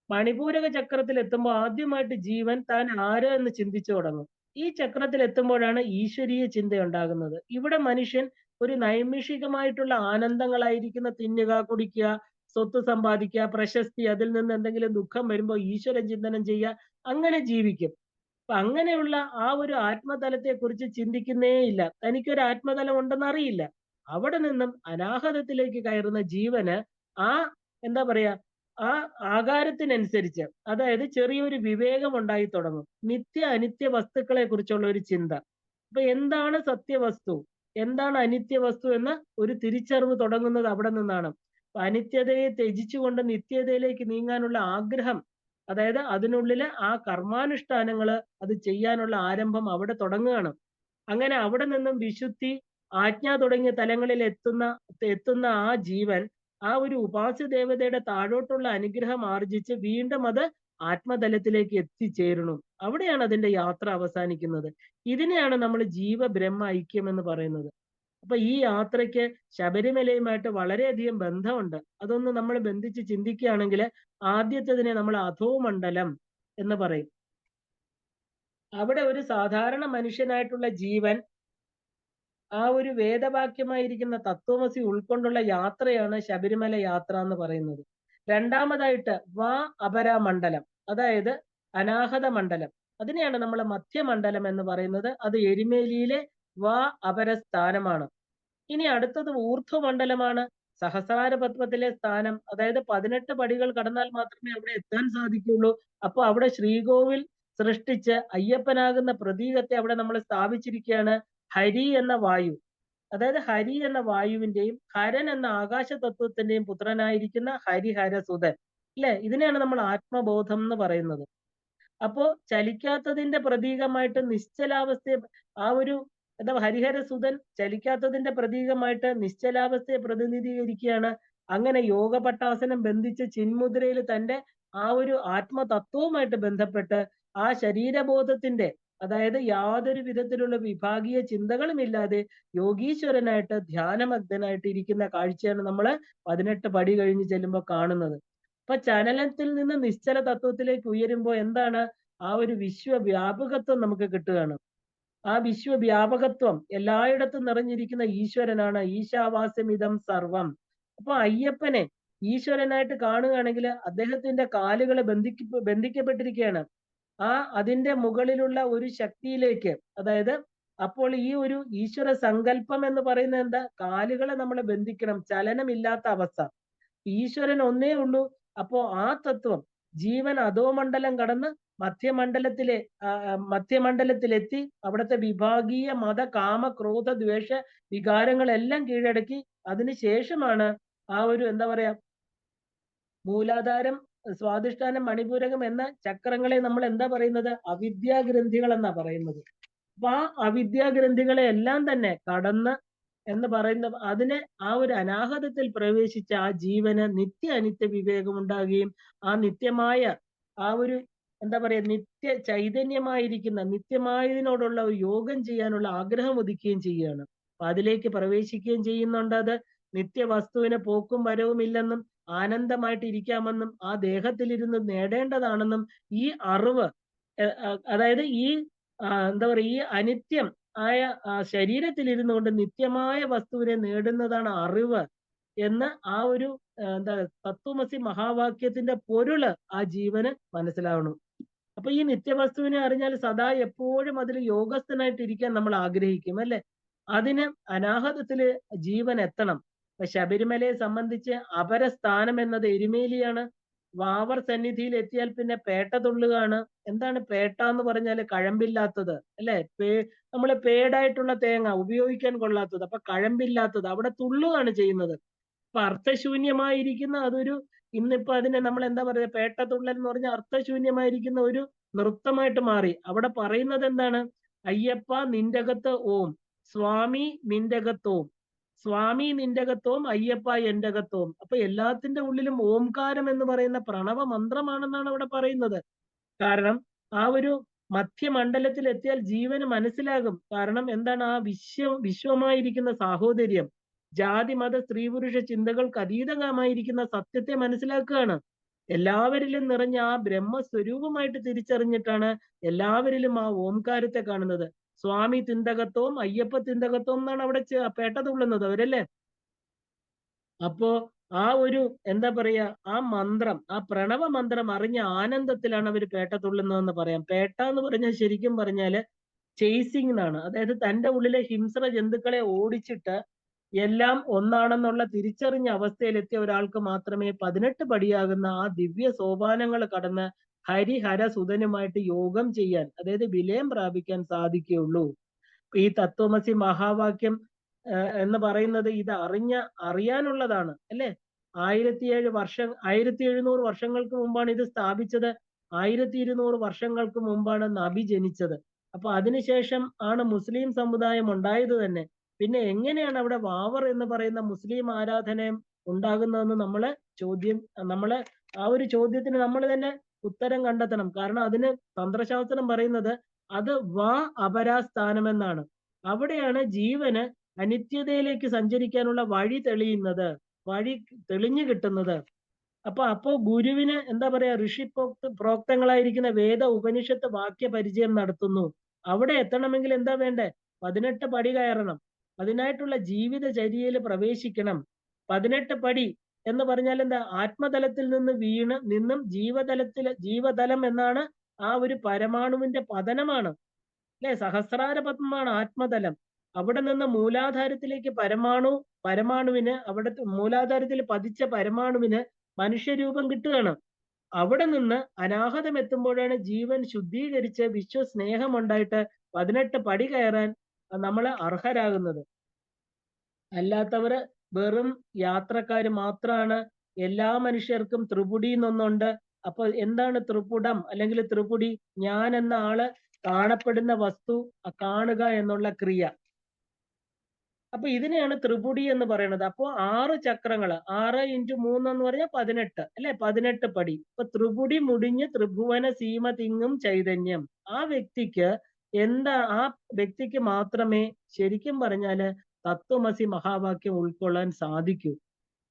മണിപൂരക ചക്രത്തിൽ എത്തുമ്പോൾ ആദ്യമായിട്ട് ജീവൻ താൻ ആര് എന്ന് ചിന്തിച്ചു തുടങ്ങും. ഈ ചക്രത്തിൽ എത്തുമ്പോഴാണ് ഈശ്വരീയ ചിന്ത ഉണ്ടാകുന്നത്. ഇവിടെ മനുഷ്യൻ ഒരു നൈമിഷികമായിട്ടുള്ള ആനന്ദങ്ങളായിരിക്കുന്ന തിന്നുക, കുടിക്കുക, സ്വത്ത് സമ്പാദിക്കുക, പ്രശസ്തി, അതിൽ നിന്ന് എന്തെങ്കിലും ദുഃഖം വരുമ്പോൾ ഈശ്വര ചിന്തനം ചെയ്യുക, അങ്ങനെ ജീവിക്കും. അപ്പൊ അങ്ങനെയുള്ള ആ ഒരു ആത്മതലത്തെ കുറിച്ച് ചിന്തിക്കുന്നേ ഇല്ല. തനിക്കൊരു ആത്മതലം ഉണ്ടെന്ന് അറിയില്ല. അവിടെ നിന്നും അനാഹതത്തിലേക്ക് കയറുന്ന ജീവന് ആ എന്താ പറയാ ആ ആകാരത്തിനനുസരിച്ച്, അതായത് ചെറിയൊരു വിവേകം ഉണ്ടായി തുടങ്ങും. നിത്യ അനിത്യ വസ്തുക്കളെ കുറിച്ചുള്ള ഒരു ചിന്ത. അപ്പൊ എന്താണ് സത്യവസ്തു, എന്താണ് അനിത്യ വസ്തു എന്ന് ഒരു തിരിച്ചറിവ് തുടങ്ങുന്നത് അവിടെ നിന്നാണ്. അപ്പൊ അനിത്യതയെ ത്യജിച്ചുകൊണ്ട് നിത്യതയിലേക്ക് നീങ്ങാനുള്ള ആഗ്രഹം, അതായത് അതിനുള്ളില് ആ കർമാനുഷ്ഠാനങ്ങള് അത് ചെയ്യാനുള്ള ആരംഭം അവിടെ തുടങ്ങുകയാണ്. അങ്ങനെ അവിടെ നിന്നും വിശുദ്ധി, ആജ്ഞ തുടങ്ങിയ തലങ്ങളിൽ എത്തുന്ന ആ ജീവൻ ആ ഒരു ഉപാസ്യ ദേവതയുടെ താഴോട്ടുള്ള അനുഗ്രഹം ആർജിച്ച് വീണ്ടും അത് ആത്മതലത്തിലേക്ക് എത്തിച്ചേരണം. അവിടെയാണ് അതിന്റെ യാത്ര അവസാനിക്കുന്നത്. ഇതിനെയാണ് നമ്മൾ ജീവബ്രഹ്മ ഐക്യം എന്ന് പറയുന്നത്. അപ്പൊ ഈ യാത്രയ്ക്ക് ശബരിമലയുമായിട്ട് വളരെയധികം ബന്ധമുണ്ട്. അതൊന്ന് നമ്മൾ ബന്ധിച്ച് ചിന്തിക്കുകയാണെങ്കിൽ ആദ്യത്തേതിനെ നമ്മൾ അധോമണ്ഡലം എന്ന് പറയും. അവിടെ ഒരു സാധാരണ മനുഷ്യനായിട്ടുള്ള ജീവൻ ആ ഒരു വേദവാക്യമായിരിക്കുന്ന തത്വമസി ഉൾക്കൊണ്ടുള്ള യാത്രയാണ് ശബരിമല യാത്ര എന്ന് പറയുന്നത്. രണ്ടാമതായിട്ട് അപരമണ്ഡലം, അതായത് അനാഹത മണ്ഡലം. അതിനെയാണ് നമ്മൾ മധ്യമണ്ഡലം എന്ന് പറയുന്നത്. അത് എരുമേലിയിലെ അപരസ്ഥാനമാണ്. ഇനി അടുത്തത് ഊർധ്വമണ്ഡലമാണ്. സഹസ്രാര പത്മത്തിലെ സ്ഥാനം, അതായത് 18 പടികൾ കടന്നാൽ മാത്രമേ അവിടെ എത്താൻ സാധിക്കുള്ളൂ. അപ്പൊ അവിടെ ശ്രീകോവിൽ സൃഷ്ടിച്ച് അയ്യപ്പനാകുന്ന പ്രതീകത്തെ അവിടെ നമ്മൾ സ്ഥാപിച്ചിരിക്കുകയാണ്. ഹരി എന്ന വായു, അതായത് ഹരി എന്ന വായുവിന്റെയും ഹരൻ എന്ന ആകാശ തത്വത്തിന്റെയും പുത്രനായിരിക്കുന്ന ഹരിഹരസുതൻ അല്ലെ? ഇതിനെയാണ് നമ്മൾ ആത്മബോധം എന്ന് പറയുന്നത്. അപ്പോ ചലിക്കാത്തതിന്റെ പ്രതീകമായിട്ട് നിശ്ചലാവസ്ഥയെ, ആ ഒരു എന്താ ഹരിഹരസുതൻ ചലിക്കാത്തതിന്റെ പ്രതീകമായിട്ട് നിശ്ചലാവസ്ഥയെ പ്രതിനിധീകരിക്കുകയാണ്. അങ്ങനെ യോഗ പട്ടാസനം ബന്ധിച്ച് ചിന്മുദ്രയിൽ തന്റെ ആ ഒരു ആത്മതത്വവുമായിട്ട് ബന്ധപ്പെട്ട് ആ ശരീരബോധത്തിന്റെ, അതായത് യാതൊരു വിധത്തിലുള്ള വിഭാഗീയ ചിന്തകളും ഇല്ലാതെ യോഗീശ്വരനായിട്ട് ധ്യാനമഗ്നായിട്ട് ഇരിക്കുന്ന കാഴ്ചയാണ് നമ്മൾ 18 പടി കഴിഞ്ഞ് ചെല്ലുമ്പോൾ കാണുന്നത്. അപ്പൊ ചലനത്തിൽ നിന്ന് നിശ്ചല തത്വത്തിലേക്ക് ഉയരുമ്പോൾ എന്താണ്? ആ ഒരു വിശ്വവ്യാപകത്വം നമുക്ക് കിട്ടുകയാണ്. ആ വിശ്വവ്യാപകത്വം എല്ലായിടത്തും നിറഞ്ഞിരിക്കുന്ന ഈശ്വരനാണ്. ഈശാവാസ്യമിതം സർവം. അപ്പൊ അയ്യപ്പനെ ഈശ്വരനായിട്ട് കാണുകയാണെങ്കിൽ അദ്ദേഹത്തിന്റെ കാലുകളെ ബന്ധിക്കപ്പെട്ടിരിക്കുകയാണ്. അതിന്റെ മുകളിലുള്ള ഒരു ശക്തിയിലേക്ക്, അതായത് അപ്പോൾ ഈ ഒരു ഈശ്വര സങ്കല്പം എന്ന് പറയുന്നത് എന്താ? കാലുകളെ നമ്മൾ ബന്ധിക്കണം, ചലനമില്ലാത്ത അവസ്ഥ. ഈശ്വരൻ ഒന്നേ ഉള്ളൂ. അപ്പോ ആ തത്വം ജീവൻ അധോമണ്ഡലം കടന്ന് മധ്യമണ്ഡലത്തിലെത്തി അവിടുത്തെ വിഭാഗീയ മത കാമ ക്രോധ ദ്വേഷ വികാരങ്ങളെല്ലാം കീഴടക്കി അതിനുശേഷമാണ് ആ ഒരു എന്താ പറയാ മൂലാധാരം സ്വാധിഷ്ഠാനം, മണിപൂരകം എന്ന ചക്രങ്ങളെ നമ്മൾ എന്താ പറയുന്നത്? അവിദ്യാഗ്രന്ഥികൾ എന്നാ പറയുന്നത്. അപ്പൊ ആ അവിദ്യാഗ്രന്ഥികളെ എല്ലാം തന്നെ കടന്ന് എന്ന് പറയുന്ന അതിനെ ആ ഒരു അനാഹതത്തിൽ പ്രവേശിച്ച ആ ജീവന് നിത്യ അനിത്യ വിവേകം ഉണ്ടാകുകയും ആ നിത്യമായ ആ ഒരു എന്താ പറയാ നിത്യ ചൈതന്യമായിരിക്കുന്ന നിത്യമായതിനോടുള്ള ഒരു യോഗം ചെയ്യാനുള്ള ആഗ്രഹം ഉദിക്കുകയും ചെയ്യുകയാണ്. അപ്പൊ അതിലേക്ക് പ്രവേശിക്കുകയും ചെയ്യുന്നുണ്ട്. അത് നിത്യവസ്തുവിന് പോക്കും വരവും ഇല്ലെന്നും ആനന്ദമായിട്ട് ഇരിക്കാമെന്നും ആ ദേഹത്തിലിരുന്ന് നേടേണ്ടതാണെന്നും ഈ അറിവ് അതായത് ഈ എന്താ പറയുക ഈ അനിത്യം ആയ ശരീരത്തിൽ ഇരുന്നു കൊണ്ട് നിത്യമായ വസ്തുവിനെ നേടുന്നതാണ് അറിവ് എന്ന് ആ ഒരു എന്താ തത്വമസി മഹാവാക്യത്തിന്റെ പൊരുള് ആ ജീവന് മനസ്സിലാവണം. അപ്പൊ ഈ നിത്യവസ്തുവിനെ അറിഞ്ഞാൽ സദാ എപ്പോഴും അതിൽ യോഗസ്ഥനായിട്ട് ഇരിക്കാൻ നമ്മൾ ആഗ്രഹിക്കും അല്ലെ? അതിന് അനാഹതത്തില് ജീവൻ എത്തണം. ഇപ്പൊ ശബരിമലയെ സംബന്ധിച്ച് അപരസ്ഥാനം എന്നത് എരുമേലിയാണ്. വാവർ സന്നിധിയിൽ എത്തിയാൽ പിന്നെ പേട്ട തുള്ളുകയാണ്. എന്താണ് പേട്ട എന്ന് പറഞ്ഞാല്? കഴമ്പില്ലാത്തത് അല്ലെ? നമ്മള് പേടായിട്ടുള്ള തേങ്ങ ഉപയോഗിക്കാൻ കൊള്ളാത്തത്, അപ്പൊ കഴമ്പില്ലാത്തത്, അവിടെ തുള്ളുകയാണ് ചെയ്യുന്നത്. അപ്പൊ അർത്ഥശൂന്യമായിരിക്കുന്ന അതൊരു ഇന്നിപ്പോ അതിനെ നമ്മൾ എന്താ പറയുക, പേട്ടതുള്ളൽ എന്ന് പറഞ്ഞാൽ അർത്ഥശൂന്യമായിരിക്കുന്ന ഒരു നൃത്തമായിട്ട് മാറി. അവിടെ പറയുന്നത് എന്താണ്? അയ്യപ്പ നിന്റകത്ത് ഓം, സ്വാമി നിന്റകത്തോം, സ്വാമി നിന്റകത്തോം, അയ്യപ്പ എന്റകത്തോം. അപ്പൊ എല്ലാത്തിന്റെ ഉള്ളിലും ഓംകാരം എന്ന് പറയുന്ന പ്രണവ മന്ത്രമാണെന്നാണ് അവിടെ പറയുന്നത്. കാരണം ആ ഒരു മധ്യമണ്ഡലത്തിൽ എത്തിയാൽ ജീവന് മനസ്സിലാകും. കാരണം എന്താണ്? ആ വിശ്വമായിരിക്കുന്ന സാഹോദര്യം, ജാതി മത സ്ത്രീ പുരുഷ ചിന്തകൾക്ക് അതീതമായിരിക്കുന്ന സത്യത്തെ മനസ്സിലാക്കുകയാണ്. എല്ലാവരിലും നിറഞ്ഞ ആ ബ്രഹ്മസ്വരൂപമായിട്ട് തിരിച്ചറിഞ്ഞിട്ടാണ് എല്ലാവരിലും ആ ഓംകാരത്തെ കാണുന്നത്. സ്വാമി തിന്തകത്വം, അയ്യപ്പ തിന്തകത്വം എന്നാണ് അവിടെ പേട്ട തുള്ളുന്നത് അവരല്ലേ. അപ്പോ ആ ഒരു എന്താ പറയാ ആ മന്ത്രം, ആ പ്രണവ മന്ത്രം അറിഞ്ഞ ആനന്ദത്തിലാണ് അവർ പേട്ട തുള്ളുന്നതെന്ന് പറയാം. പേട്ട എന്ന് പറഞ്ഞാൽ ശരിക്കും പറഞ്ഞാല് ചേസിങ് എന്നാണ്. അതായത് തന്റെ ഉള്ളിലെ ഹിംസ്ര ജന്തുക്കളെ ഓടിച്ചിട്ട് എല്ലാം ഒന്നാണെന്നുള്ള തിരിച്ചറിഞ്ഞ അവസ്ഥയിലെത്തിയ ഒരാൾക്ക് മാത്രമേ 18 പടിയാകുന്ന ആ ദിവ്യ സോപാനങ്ങൾ കടന്ന് ഹരിഹര സുതനുമായിട്ട് യോഗം ചെയ്യാൻ, അതായത് വിലയം പ്രാപിക്കാൻ സാധിക്കുകയുള്ളൂ. ഈ തത്വമസി മഹാവാക്യം എന്ന് പറയുന്നത് ഇത് അറിയാനുള്ളതാണ് അല്ലെ? 1700 വർഷങ്ങൾക്ക് മുമ്പാണ് ഇത് സ്ഥാപിച്ചത്. 1200 വർഷങ്ങൾക്ക് മുമ്പാണ് നബി ജനിച്ചത്. അപ്പൊ അതിനുശേഷം ആണ് മുസ്ലിം സമുദായം ഉണ്ടായത് തന്നെ. പിന്നെ എങ്ങനെയാണ് അവിടെ വാവർ എന്ന് പറയുന്ന മുസ്ലിം ആരാധനയും ഉണ്ടാകുന്നതെന്ന് നമ്മള് ആ ഒരു ചോദ്യത്തിന് നമ്മൾ തന്നെ ഉത്തരം കണ്ടെത്തണം. കാരണം അതിന് തന്ത്രശാസ്ത്രം പറയുന്നത് അത് അപരാസ്ഥാനം എന്നാണ്. അവിടെയാണ് ജീവന് അനിത്യതയിലേക്ക് സഞ്ചരിക്കാനുള്ള വഴി തെളിയുന്നത്, വഴി തെളിഞ്ഞു കിട്ടുന്നത്. അപ്പോ ഗുരുവിന് എന്താ പറയാ ഋഷി പ്രോക്തങ്ങളായിരിക്കുന്ന വേദ ഉപനിഷത്ത് വാക്യ പരിചയം നടത്തുന്നു. അവിടെ എത്തണമെങ്കിൽ എന്താ വേണ്ടേ? 18 പടി കയറണം. അതിനായിട്ടുള്ള ജീവിതചര്യയിൽ പ്രവേശിക്കണം. 18 പടി എന്ന് പറഞ്ഞാൽ എന്താ? ആത്മതലത്തിൽ നിന്നും ജീവതലം എന്നാണ് ആ ഒരു പരമാണുവിന്റെ പതനമാണ് അല്ലെ? സഹസ്രാര പത്മമാണ് ആത്മതലം. അവിടെ നിന്ന് മൂലാധാരത്തിലേക്ക് പരമാണുവിന് അവിടെ മൂലാധാരത്തിൽ പതിച്ച പരമാണുവിന് മനുഷ്യരൂപം കിട്ടുകയാണ്. അവിടെ നിന്ന് അനാഹതം എത്തുമ്പോഴാണ് ജീവൻ ശുദ്ധീകരിച്ച് വിശ്വസ്നേഹം ഉണ്ടായിട്ട് 18 പടി കയറാൻ നമ്മൾ അർഹരാകുന്നത്. അല്ലാത്തവര് വെറും യാത്രക്കാര് മാത്രമാണ്. എല്ലാ മനുഷ്യർക്കും ത്രിപുടി എന്നൊന്നുണ്ട്. അപ്പൊ എന്താണ് ത്രിപുടം അല്ലെങ്കിൽ ത്രിപുടി? ഞാൻ എന്ന ആള് കാണപ്പെടുന്ന വസ്തു കാണുക എന്നുള്ള ക്രിയ. അപ്പൊ ഇതിനെയാണ് ത്രിപുടി എന്ന് പറയുന്നത്. അപ്പോ 6 ചക്രങ്ങൾ, 6 × 3 എന്ന് പറഞ്ഞാൽ 18 അല്ലെ? 18 പടി. ഇപ്പൊ ത്രിപുടി മുടിഞ്ഞ് ത്രിഭുവന സീമ തിങ്ങും ചൈതന്യം. ആ വ്യക്തിക്ക് മാത്രമേ ശരിക്കും പറഞ്ഞാല് തത്വമസി മഹാവാക്യം ഉൾക്കൊള്ളാൻ സാധിക്കൂ.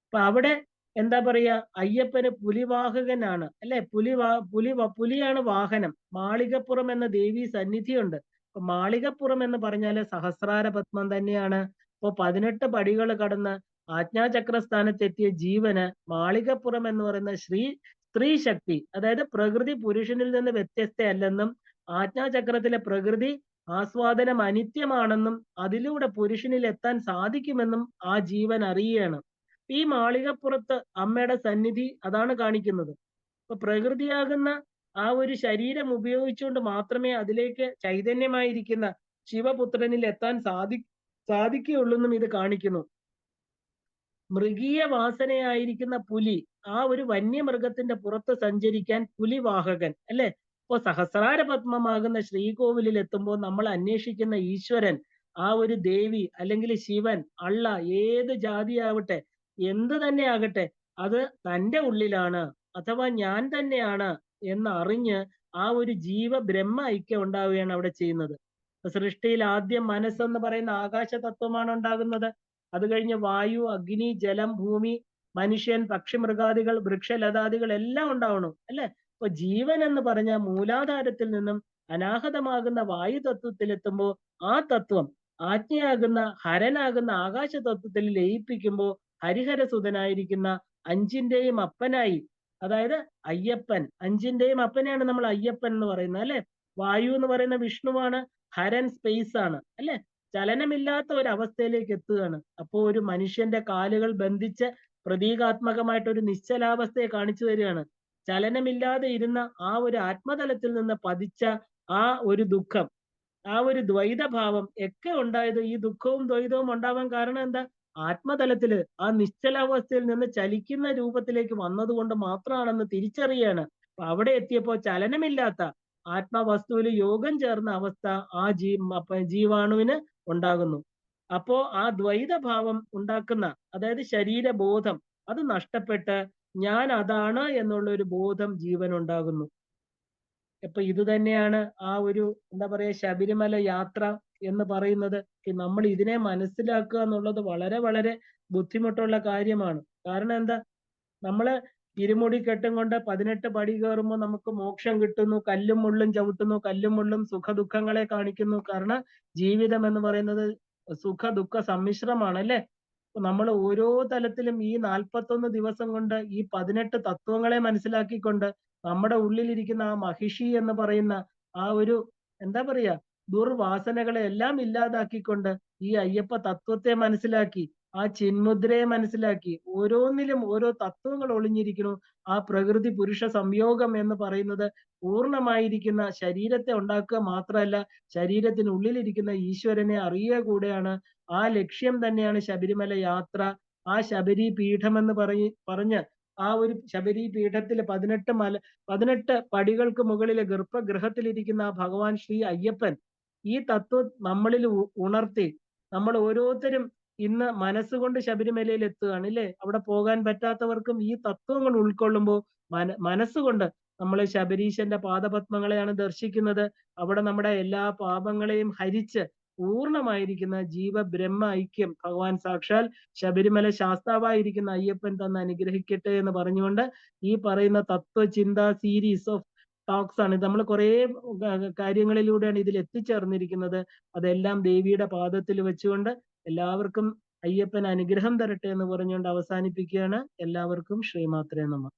അപ്പൊ അവിടെ എന്താ പറയാ, അയ്യപ്പന് പുലിവാഹകനാണ് അല്ലെ? പുലിയാണ് വാഹനം. മാളികപ്പുറം എന്ന ദേവി സന്നിധിയുണ്ട്. അപ്പൊ മാളികപ്പുറം എന്ന് പറഞ്ഞാല് സഹസ്രാര പത്മം തന്നെയാണ്. അപ്പൊ 18 പടികൾ കടന്ന് ആജ്ഞാചക്ര സ്ഥാനത്തെത്തിയ ജീവന് മാളികപ്പുറം എന്ന് പറയുന്ന സ്ത്രീ ശക്തി, അതായത് പ്രകൃതി പുരുഷനിൽ നിന്ന് വ്യത്യസ്തയല്ലെന്നും ആജ്ഞാചക്രത്തിലെ പ്രകൃതി ആസ്വാദനം അനിത്യമാണെന്നും അതിലൂടെ പുരുഷനിൽ എത്താൻ സാധിക്കുമെന്നും ആ ജീവൻ അറിയുകയാണ്. ഈ മാളികപ്പുറത്ത് അമ്മയുടെ സന്നിധി അതാണ് കാണിക്കുന്നത്. അപ്പൊ പ്രകൃതിയാകുന്ന ആ ഒരു ശരീരം ഉപയോഗിച്ചുകൊണ്ട് മാത്രമേ അതിലേക്ക് ചൈതന്യമായിരിക്കുന്ന ശിവപുത്രനിൽ എത്താൻ സാധിക്കുകയുള്ളൂ എന്നും ഇത് കാണിക്കുന്നു. മൃഗീയ വാസനയായിരിക്കുന്ന പുലി ആ ഒരു വന്യമൃഗത്തിന്റെ പുറത്ത് സഞ്ചരിക്കാൻ പുലിവാഹകൻ അല്ലെ. ഇപ്പൊ സഹസ്രാര പത്മമാകുന്ന ശ്രീകോവിലിൽ എത്തുമ്പോൾ നമ്മൾ അന്വേഷിക്കുന്ന ഈശ്വരൻ, ആ ഒരു ദേവി അല്ലെങ്കിൽ ശിവൻ, അള്ള, ഏത് ജാതിയാവട്ടെ, എന്ത് തന്നെ ആകട്ടെ, അത് തന്റെ ഉള്ളിലാണ്, അഥവാ ഞാൻ തന്നെയാണ് എന്ന് അറിഞ്ഞ് ആ ഒരു ജീവ ബ്രഹ്മ ഐക്യം ഉണ്ടാവുകയാണ് അവിടെ ചെയ്യുന്നത്. സൃഷ്ടിയിൽ ആദ്യം മനസ്സെന്ന് പറയുന്ന ആകാശ തത്വമാണ് ഉണ്ടാകുന്നത്. അത് കഴിഞ്ഞ് വായു, അഗ്നി, ജലം, ഭൂമി, മനുഷ്യൻ, പക്ഷി, മൃഗാദികൾ, വൃക്ഷലതാദികൾ എല്ലാം ഉണ്ടാവണം അല്ലെ. ഇപ്പൊ ജീവൻ എന്ന് പറഞ്ഞ മൂലാധാരത്തിൽ നിന്നും അനാഹതമാകുന്ന വായു തത്വത്തിലെത്തുമ്പോൾ ആ തത്വം ആജ്ഞയാകുന്ന ഹരനാകുന്ന ആകാശ തത്വത്തിൽ ലയിപ്പിക്കുമ്പോൾ ഹരിഹരസുതനായിരിക്കുന്ന അഞ്ചിന്റെയും അപ്പനായി, അതായത് അയ്യപ്പൻ, അഞ്ചിന്റെയും അപ്പനെയാണ് നമ്മൾ അയ്യപ്പൻ എന്ന് പറയുന്നത് അല്ലെ. വായു എന്ന് പറയുന്ന വിഷ്ണുവാണ്, ഹരൻ സ്പേസ് ആണ് അല്ലെ. ചലനമില്ലാത്ത ഒരു അവസ്ഥയിലേക്ക് എത്തുകയാണ്. അപ്പോ ഒരു മനുഷ്യന്റെ കാലുകൾ ബന്ധിച്ച് പ്രതീകാത്മകമായിട്ട് ഒരു നിശ്ചലാവസ്ഥയെ കാണിച്ചു തരികയാണ്. ചലനമില്ലാതെ ഇരുന്ന ആ ഒരു ആത്മതലത്തിൽ നിന്ന് പതിച്ച ആ ഒരു ദുഃഖം, ആ ഒരു ദ്വൈതഭാവം ഒക്കെ ഉണ്ടായത്, ഈ ദുഃഖവും ദ്വൈതവും ഉണ്ടാവാൻ കാരണം എന്താ? ആത്മതലത്തില് ആ നിശ്ചലാവസ്ഥയിൽ നിന്ന് ചലിക്കുന്ന രൂപത്തിലേക്ക് വന്നതുകൊണ്ട് മാത്രമാണെന്ന് തിരിച്ചറിയാണ്. അപ്പൊ അവിടെ എത്തിയപ്പോ ചലനമില്ലാത്ത ആത്മവസ്തുവിൽ യോഗം ചേർന്ന അവസ്ഥ ആ ജീവാണുവിന് ഉണ്ടാകുന്നു. അപ്പോ ആ ദ്വൈതഭാവം ഉണ്ടാക്കുന്ന, അതായത് ശരീരബോധം, അത് നഷ്ടപ്പെട്ട് ഞാൻ അതാണ് എന്നുള്ള ഒരു ബോധം ജീവൻ ഉണ്ടാകുന്നു. അപ്പൊ ഇത് തന്നെയാണ് ആ ഒരു എന്താ പറയാ ശബരിമല യാത്ര എന്ന് പറയുന്നത്. നമ്മൾ ഇതിനെ മനസ്സിലാക്കുക എന്നുള്ളത് വളരെ വളരെ ബുദ്ധിമുട്ടുള്ള കാര്യമാണ്. കാരണം എന്താ, നമ്മള് ഇരുമുടി കെട്ടും കൊണ്ട് 18 പടി കയറുമ്പോൾ നമുക്ക് മോക്ഷം കിട്ടുന്നു, കല്ലും മുള്ളും ചവിട്ടുന്നു, കല്ലും മുള്ളും സുഖ ദുഃഖങ്ങളെ കാണിക്കുന്നു. കാരണം ജീവിതം എന്ന് പറയുന്നത് സുഖ ദുഃഖ സമ്മിശ്രമാണ് അല്ലെ. നമ്മൾ ഓരോ തലത്തിലും ഈ 41 ദിവസം കൊണ്ട് ഈ 18 തത്വങ്ങളെ മനസ്സിലാക്കിക്കൊണ്ട് നമ്മുടെ ഉള്ളിലിരിക്കുന്ന ആ മഹിഷി എന്ന് പറയുന്ന ആ ഒരു എന്താ പറയാ ദുർവാസനകളെ എല്ലാം ഇല്ലാതാക്കിക്കൊണ്ട് ഈ അയ്യപ്പ തത്വത്തെ മനസ്സിലാക്കി, ആ ചിന്മുദ്രയെ മനസ്സിലാക്കി, ഓരോന്നിലും ഓരോ തത്വങ്ങൾ ഒളിഞ്ഞിരിക്കുന്നു. ആ പ്രകൃതി പുരുഷ സംയോഗം എന്ന് പറയുന്നത് പൂർണ്ണമായിരിക്കുന്ന ശരീരത്തെ ഉണ്ടാക്കുക മാത്രമല്ല, ശരീരത്തിനുള്ളിലിരിക്കുന്ന ഈശ്വരനെ അറിയുക കൂടെയാണ്. ആ ലക്ഷ്യം തന്നെയാണ് ശബരിമല യാത്ര. ആ ശബരി പീഠം എന്ന് പറഞ്ഞ് ആ ഒരു ശബരി പീഠത്തിൽ 18 പടികൾക്ക് മുകളിലെ ഗർഭഗൃഹത്തിലിരിക്കുന്ന ആ ഭഗവാൻ ശ്രീ അയ്യപ്പൻ ഈ തത്വം നമ്മളിൽ ഉണർത്തി നമ്മൾ ഓരോരുത്തരും ഇന്ന് മനസ്സുകൊണ്ട് ശബരിമലയിൽ എത്തുകയാണ് ഇല്ലേ. അവിടെ പോകാൻ പറ്റാത്തവർക്കും ഈ തത്വങ്ങൾ ഉൾക്കൊള്ളുമ്പോൾ മനസ്സുകൊണ്ട് നമ്മൾ ശബരീശന്റെ പാദപത്മങ്ങളെയാണ് ദർശിക്കുന്നത്. അവിടെ നമ്മുടെ എല്ലാ പാപങ്ങളെയും ഹരിച്ച് പൂർണ്ണമായിരിക്കുന്ന ജീവ ബ്രഹ്മ ഐക്യം ഭഗവാൻ സാക്ഷാൽ ശബരിമല ശാസ്താവായിരിക്കുന്ന അയ്യപ്പൻ തന്ന് അനുഗ്രഹിക്കട്ടെ എന്ന് പറഞ്ഞുകൊണ്ട് ഈ പറയുന്ന തത്വചിന്ത സീരീസ് ഓഫ് ടോക്സ് ആണ്. നമ്മൾ കുറെ കാര്യങ്ങളിലൂടെയാണ് ഇതിൽ എത്തിച്ചേർന്നിരിക്കുന്നത്. അതെല്ലാം ദേവിയുടെ പാദത്തിൽ വെച്ചുകൊണ്ട് എല്ലാവർക്കും അയ്യപ്പൻ അനുഗ്രഹം തരട്ടെ എന്ന് പറഞ്ഞുകൊണ്ട് അവസാനിപ്പിക്കുകയാണ്. എല്ലാവർക്കും ശ്രീമാത്രേ നമഃ.